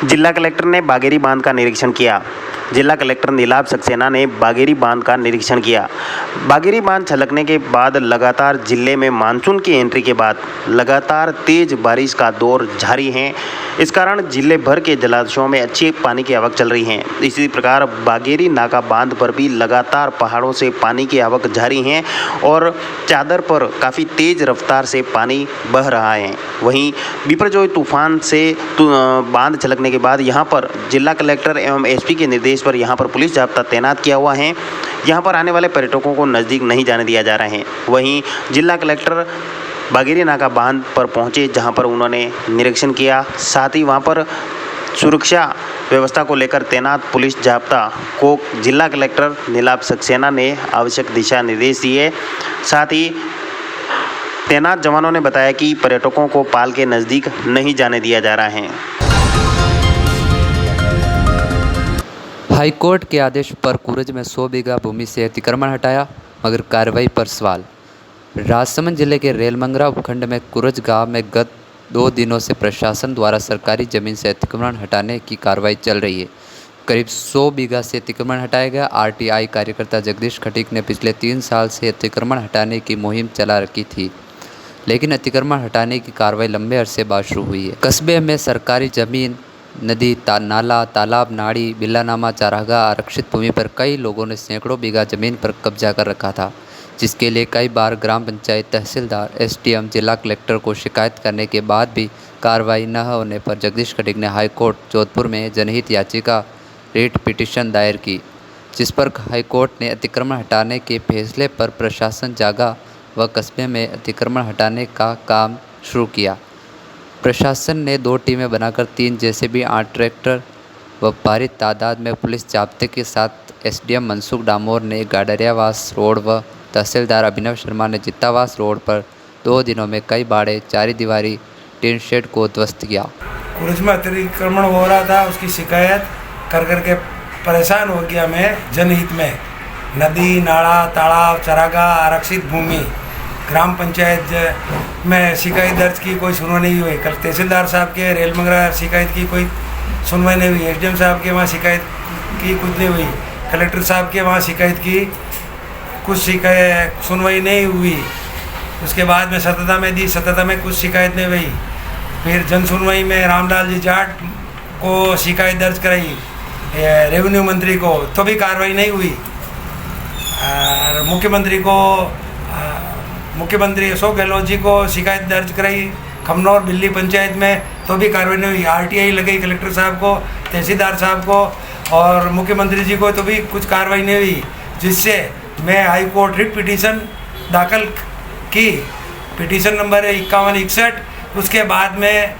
जिला कलेक्टर ने बागेरी बांध का निरीक्षण किया। जिला कलेक्टर नीलाभ सक्सेना ने बागेरी बांध का निरीक्षण किया। बागेरी बांध छलकने के बाद लगातार जिले में मानसून की एंट्री के बाद लगातार तेज बारिश का दौर जारी है। इस कारण जिले भर के जलाशयों में अच्छी पानी की आवक चल रही है। इसी प्रकार बागेरी नाका बांध पर भी लगातार पहाड़ों से पानी की आवक जारी है और चादर पर काफ़ी तेज रफ्तार से पानी बह रहा है। वहीं बिपरजॉय तूफान से बांध छलकने के बाद यहां पर जिला कलेक्टर एवं एसपी के निर्देश पर यहां पर पुलिस जाब्ता तैनात किया हुआ है। यहां पर आने वाले पर्यटकों को नज़दीक नहीं जाने दिया जा रहा है। वहीं जिला कलेक्टर बागेरी नाका बांध पर पहुंचे, जहां पर उन्होंने निरीक्षण किया। साथ ही वहां पर सुरक्षा व्यवस्था को लेकर तैनात पुलिस जाब्ता को जिला कलेक्टर नीलाभ सक्सेना ने आवश्यक दिशा निर्देश दिए। साथ ही तैनात जवानों ने बताया कि पर्यटकों को पाल के नज़दीक नहीं जाने दिया जा रहा है। हाईकोर्ट के आदेश पर कुरज में 100 बीघा भूमि से अतिक्रमण हटाया, मगर कार्रवाई पर सवाल। राजसमंद जिले के रेलमंगरा उपखंड में कुरज गांव में गत 2 दिनों से प्रशासन द्वारा सरकारी जमीन से अतिक्रमण हटाने की कार्रवाई चल रही है। करीब 100 बीघा से अतिक्रमण हटाया गया। आरटीआई कार्यकर्ता जगदीश खटीक ने पिछले 3 साल से अतिक्रमण हटाने की मुहिम चला रखी थी, लेकिन अतिक्रमण हटाने की कार्रवाई लंबे अरसे बाद शुरू हुई है। कस्बे में सरकारी जमीन, नदी, नाला, तालाब, नाड़ी, बिल्लानामा, चारागाह आरक्षित भूमि पर कई लोगों ने सैकड़ों बीघा जमीन पर कब्जा कर रखा था, जिसके लिए कई बार ग्राम पंचायत, तहसीलदार, एसडीएम, जिला कलेक्टर को शिकायत करने के बाद भी कार्रवाई न होने पर जगदीश खटीक ने हाईकोर्ट जोधपुर में जनहित याचिका रिट पिटीशन दायर की, जिस पर हाईकोर्ट ने अतिक्रमण हटाने के फैसले पर प्रशासन जागा व कस्बे में अतिक्रमण हटाने का काम शुरू किया। प्रशासन ने 2 टीमें बनाकर 3 जेसीबी, 8 ट्रैक्टर व भारी तादाद में पुलिस जाब्ते के साथ एसडीएम मनसुख डामोर ने गाडरियावास रोड व तहसीलदार अभिनव शर्मा ने जित्तावास रोड पर 2 दिनों में कई बाड़े, 4 दीवारी टीन शेड को ध्वस्त किया। कुरज में अतिक्रमण हो रहा था, उसकी शिकायत कर करके परेशान हो गया मैं। जनहित में नदी, नाला, तालाब, चरागाह आरक्षित भूमि, ग्राम पंचायत में शिकायत दर्ज की, कोई सुनवाई नहीं हुई। कल तहसीलदार साहब के रेलमंगरा शिकायत की, कोई सुनवाई नहीं हुई। एसडीएम साहब के वहाँ शिकायत की, कुछ नहीं हुई। कलेक्टर साहब के वहाँ शिकायत की, कुछ शिकायत सुनवाई नहीं हुई। उसके बाद में सतता में दी, सतता में कुछ शिकायत नहीं हुई। फिर जन सुनवाई में रामलाल जी जाट को शिकायत दर्ज कराई रेवेन्यू मंत्री को, तो भी कार्रवाई नहीं हुई। मुख्यमंत्री अशोक गहलोत जी को शिकायत दर्ज कराई खमनौर बिल्ली पंचायत में, तो भी कार्रवाई नहीं हुई। आरटीआई लगाई कलेक्टर साहब को, तहसीलदार साहब को और मुख्यमंत्री जी को, तो भी कुछ कार्रवाई नहीं हुई। जिससे मैं हाई कोर्ट रिट पिटीशन दाखिल की, पिटीशन नंबर है 5161। उसके बाद में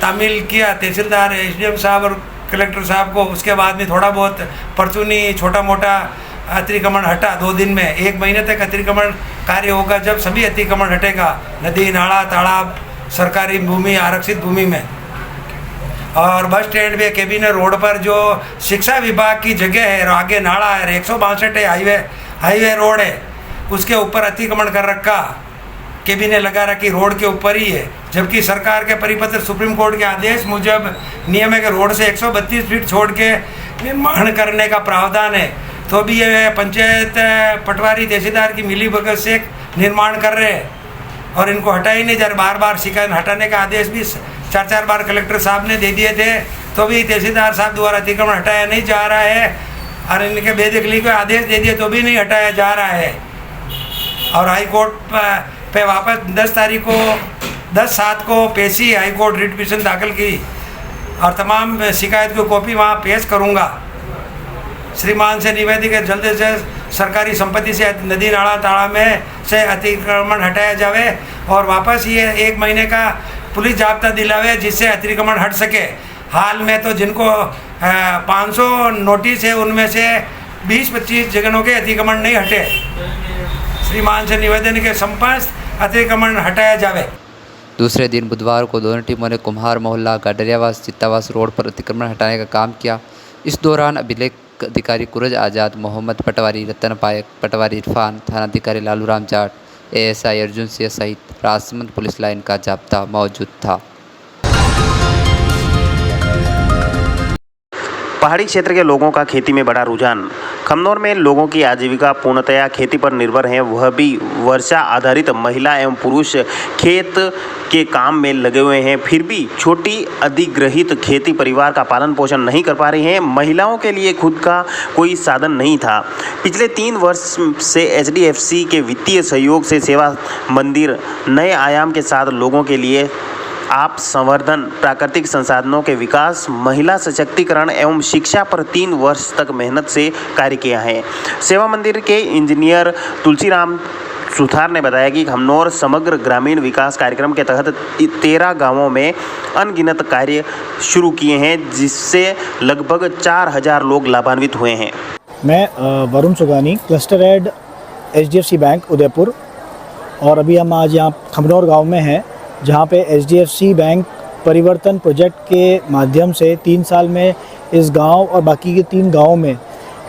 तामील किया तहसीलदार, एसडीएम साहब और कलेक्टर साहब को। उसके बाद में थोड़ा बहुत परचूनी, छोटा मोटा अतिक्रमण हटा 2 दिन में। 1 महीने तक अतिक्रमण कार्य होगा, जब सभी अतिक्रमण हटेगा, नदी, नाला, तालाब, सरकारी भूमि, आरक्षित भूमि में। और बस स्टैंड पे कैबिनेट रोड पर जो शिक्षा विभाग की जगह है, आगे नाला है, 162 है, हाईवे रोड है, उसके ऊपर अतिक्रमण कर रखा, कैबिनेट लगा रखी, रोड के ऊपर ही है। जबकि सरकार के परिपत्र, सुप्रीम कोर्ट के आदेश मुजब नियम है कि रोड से 132 फीट छोड़ के निर्माण करने का प्रावधान है, तो भी ये पंचायत, पटवारी, तहसीलदार की मिलीभगत से निर्माण कर रहे हैं और इनको हटा ही नहीं जा रहा। बार बार शिकायत हटाने का आदेश भी 4 बार कलेक्टर साहब ने दे दिए थे, तो भी तहसीलदार साहब द्वारा अतिक्रमण हटाया नहीं जा रहा है। और इनके बेदखली को आदेश दे दिए, तो भी नहीं हटाया जा रहा है। और हाई कोर्ट पे वापस 10/7 को पेशी हाई कोर्ट रिट पिटीशन दाखिल की और तमाम शिकायत की कॉपी वहाँ पेश करूँगा। श्रीमान से निवेदित है, जल्द से सरकारी संपत्ति से नदी, नाला, तालाब में से अतिक्रमण हटाया जावे और वापस ये 1 महीने का पुलिस जाब्ता दिलावे, जिससे अतिक्रमण हट सके। हाल में तो जिनको 500 नोटिस है, उनमें से 20-25 जगहों के अतिक्रमण नहीं हटे। श्रीमान से निवेदन के संपन्न अतिक्रमण हटाया जावे। दूसरे दिन बुधवार को दोनों टीमों ने कुम्हार मोहल्ला, गाडरियावास, चित्तावास रोड पर अतिक्रमण हटाने का काम किया। इस दौरान अभिलेख अधिकारी कुरज आज़ाद, मोहम्मद पटवारी, रतन पायक, पटवारी इरफान, थानाधिकारी लालूराम जाट, एएसआई अर्जुन सिंह सहित राजसमंद पुलिस लाइन का जाब्ता मौजूद था। पहाड़ी क्षेत्र के लोगों का खेती में बड़ा रुझान। खमनौर में लोगों की आजीविका पूर्णतया खेती पर निर्भर है, वह भी वर्षा आधारित। महिला एवं पुरुष खेत के काम में लगे हुए हैं, फिर भी छोटी अधिग्रहित खेती परिवार का पालन पोषण नहीं कर पा रही हैं। महिलाओं के लिए खुद का कोई साधन नहीं था। पिछले 3 वर्ष से HDFC के वित्तीय सहयोग से सेवा मंदिर नए आयाम के साथ लोगों के लिए आप संवर्धन, प्राकृतिक संसाधनों के विकास, महिला सशक्तिकरण एवं शिक्षा पर 3 वर्ष तक मेहनत से कार्य किया है। सेवा मंदिर के इंजीनियर तुलसीराम सुथार ने बताया कि खमनौर समग्र ग्रामीण विकास कार्यक्रम के तहत 13 गांवों में अनगिनत कार्य शुरू किए हैं, जिससे लगभग 4000 लोग लाभान्वित हुए हैं। मैं Varun Sugani, cluster head HDFC bank Udaipur, और अभी हम आज यहाँ खमनौर गांव में हैं, जहाँ पे HDFC बैंक परिवर्तन प्रोजेक्ट के माध्यम से 3 साल में इस गांव और बाकी के 3 गांवों में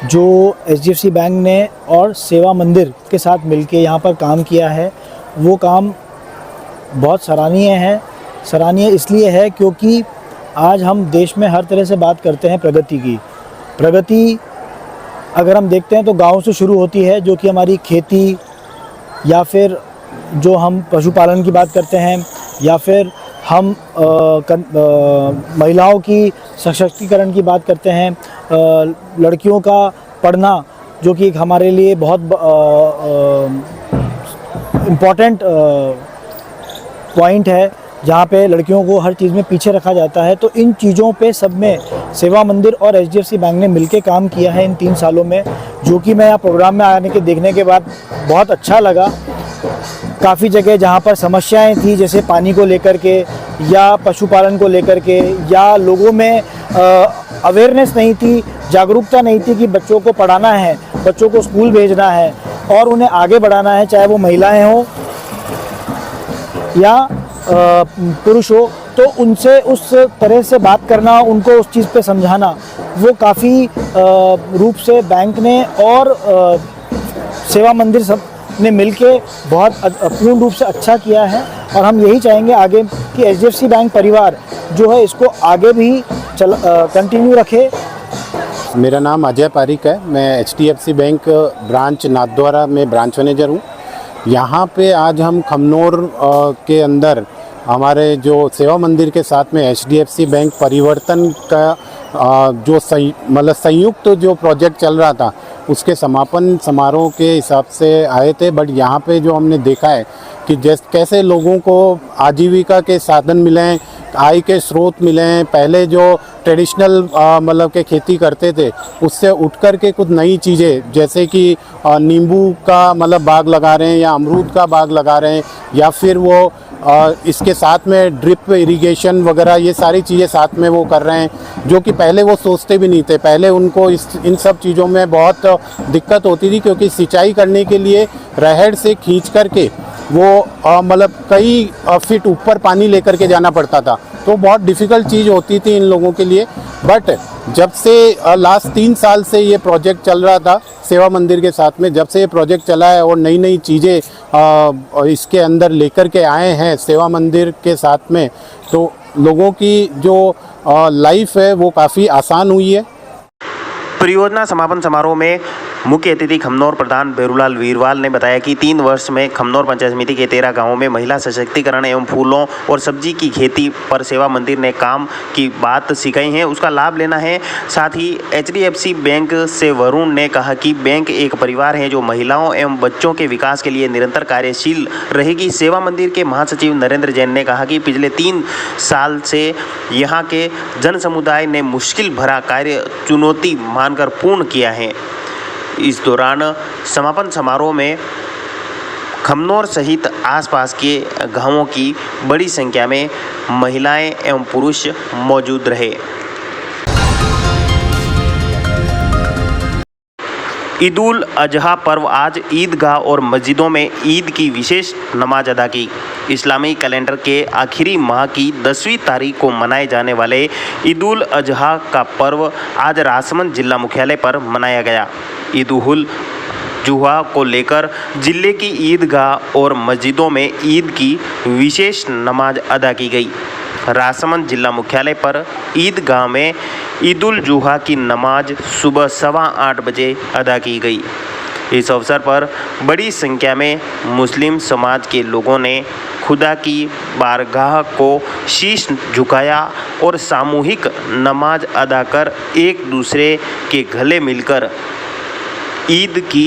जो HDFC बैंक ने और सेवा मंदिर के साथ मिलके यहाँ पर काम किया है, वो काम बहुत सराहनीय है। सराहनीय इसलिए है क्योंकि आज हम देश में हर तरह से बात करते हैं प्रगति की। प्रगति अगर हम देखते हैं तो गांव से शुरू होती है, जो कि हमारी खेती, या फिर जो हम पशुपालन की बात करते हैं, या फिर हम महिलाओं की सशक्तिकरण की बात करते हैं, लड़कियों का पढ़ना, जो कि हमारे लिए बहुत इम्पॉर्टेंट पॉइंट है, जहाँ पे लड़कियों को हर चीज़ में पीछे रखा जाता है। तो इन चीज़ों पे सब में सेवा मंदिर और HDFC बैंक ने मिलके काम किया है इन 3 सालों में, जो कि मैं यहाँ प्रोग्राम में आने के देखने के बाद बहुत अच्छा लगा। काफ़ी जगह जहाँ पर समस्याएं थी, जैसे पानी को लेकर के या पशुपालन को लेकर के, या लोगों में अवेयरनेस नहीं थी, जागरूकता नहीं थी कि बच्चों को पढ़ाना है, बच्चों को स्कूल भेजना है और उन्हें आगे बढ़ाना है, चाहे वो महिलाएं हों या पुरुष हो, तो उनसे उस तरह से बात करना, उनको उस चीज़ पे समझाना, वो काफ़ी रूप से बैंक ने और सेवा मंदिर सब ने मिलके बहुत पूर्ण रूप से अच्छा किया है। और हम यही चाहेंगे आगे कि HDFC बैंक परिवार जो है इसको आगे भी कंटिन्यू रखे। मेरा नाम अजय पारिक है, मैं HDFC बैंक ब्रांच नाथद्वारा में ब्रांच मैनेजर हूँ। यहाँ पे आज हम खमनौर के अंदर हमारे जो सेवा मंदिर के साथ में HDFC बैंक परिवर्तन का जो मतलब संयुक्त जो प्रोजेक्ट चल रहा था, उसके समापन समारोह के हिसाब से आए थे। बट यहाँ पे जो हमने देखा है कि कैसे लोगों को आजीविका के साधन मिलें, आय के स्रोत मिलें। पहले जो ट्रेडिशनल मतलब के खेती करते थे, उससे उठ कर के कुछ नई चीज़ें, जैसे कि नींबू का मतलब बाग लगा रहे हैं या अमरूद का बाग लगा रहे हैं, या फिर वो इसके साथ में ड्रिप इरिगेशन वगैरह, ये सारी चीज़ें साथ में वो कर रहे हैं, जो कि पहले वो सोचते भी नहीं थे। पहले उनको इन सब चीज़ों में बहुत दिक्कत होती थी, क्योंकि सिंचाई करने के लिए रहड़ से खींच कर के वो मतलब कई फीट ऊपर पानी लेकर के जाना पड़ता था, तो बहुत डिफ़िकल्ट चीज़ होती थी इन लोगों के लिए। बट जब से लास्ट 3 साल से ये प्रोजेक्ट चल रहा था सेवा मंदिर के साथ में, जब से ये प्रोजेक्ट चला है और नई नई चीज़ें इसके अंदर लेकर के आए हैं सेवा मंदिर के साथ में, तो लोगों की जो लाइफ है वो काफ़ी आसान हुई है। परियोजना समापन समारोह में मुख्य अतिथि खमनौर प्रधान बेरूलाल वीरवाल ने बताया कि 3 वर्ष में खमनौर पंचायत समिति के 13 गांवों में महिला सशक्तिकरण एवं फूलों और सब्जी की खेती पर सेवा मंदिर ने काम की बात सिखाई है, उसका लाभ लेना है। साथ ही HDFC बैंक से वरुण ने कहा कि बैंक एक परिवार है जो महिलाओं एवं बच्चों के विकास के लिए निरंतर कार्यशील रहेगी। सेवा मंदिर के महासचिव नरेंद्र जैन ने कहा कि पिछले 3 साल से यहाँ के जन समुदाय ने मुश्किल भरा कार्य चुनौती मानकर पूर्ण किया है। इस दौरान समापन समारोह में खमनौर सहित आसपास के गांवों की बड़ी संख्या में महिलाएं एवं पुरुष मौजूद रहे। ईद उल अजहा पर्व आज ईदगाह और मस्जिदों में ईद की विशेष नमाज अदा की। इस्लामी कैलेंडर के आखिरी माह की 10वीं तारीख को मनाए जाने वाले ईद उल अजहा का पर्व आज राजसमंद जिला मुख्यालय पर मनाया गया। ईद उल जुहा को लेकर जिले की ईदगाह और मस्जिदों में ईद की विशेष नमाज अदा की गई। राजसमंद जिला मुख्यालय पर ईदगाह में ईद उल जुहा की नमाज सुबह 8:15 बजे अदा की गई। इस अवसर पर बड़ी संख्या में मुस्लिम समाज के लोगों ने खुदा की बारगाह को शीश झुकाया और सामूहिक नमाज अदा कर एक दूसरे के गले मिलकर ईद की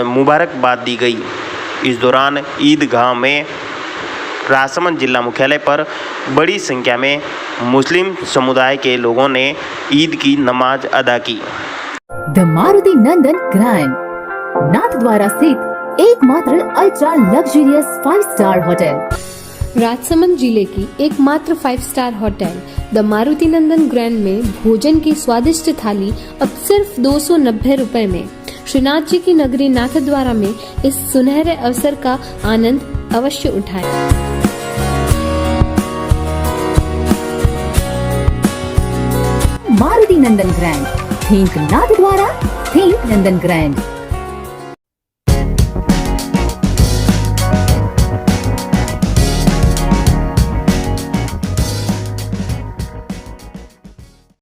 मुबारकबाद दी गई। इस दौरान ईदगाह में राजसमंद जिला मुख्यालय पर बड़ी संख्या में मुस्लिम समुदाय के लोगों ने ईद की नमाज अदा की। The Maruti Nandan grand Nathdwara स्थित एकमात्र ultra luxurious 5 star hotel. Rajsamand जिले की एकमात्र 5 star hotel the Maruti Nandan grand में भोजन की स्वादिष्ट थाली अब सिर्फ 290 रुपए में। श्रीनाथ जी की नगरी नाथद्वारा में इस सुनहरे अवसर का आनंद अवश्य उठाएं। मारुति नंदन ग्रैंड, थिंक नाथद्वारा, थिंक नंदन ग्रैंड।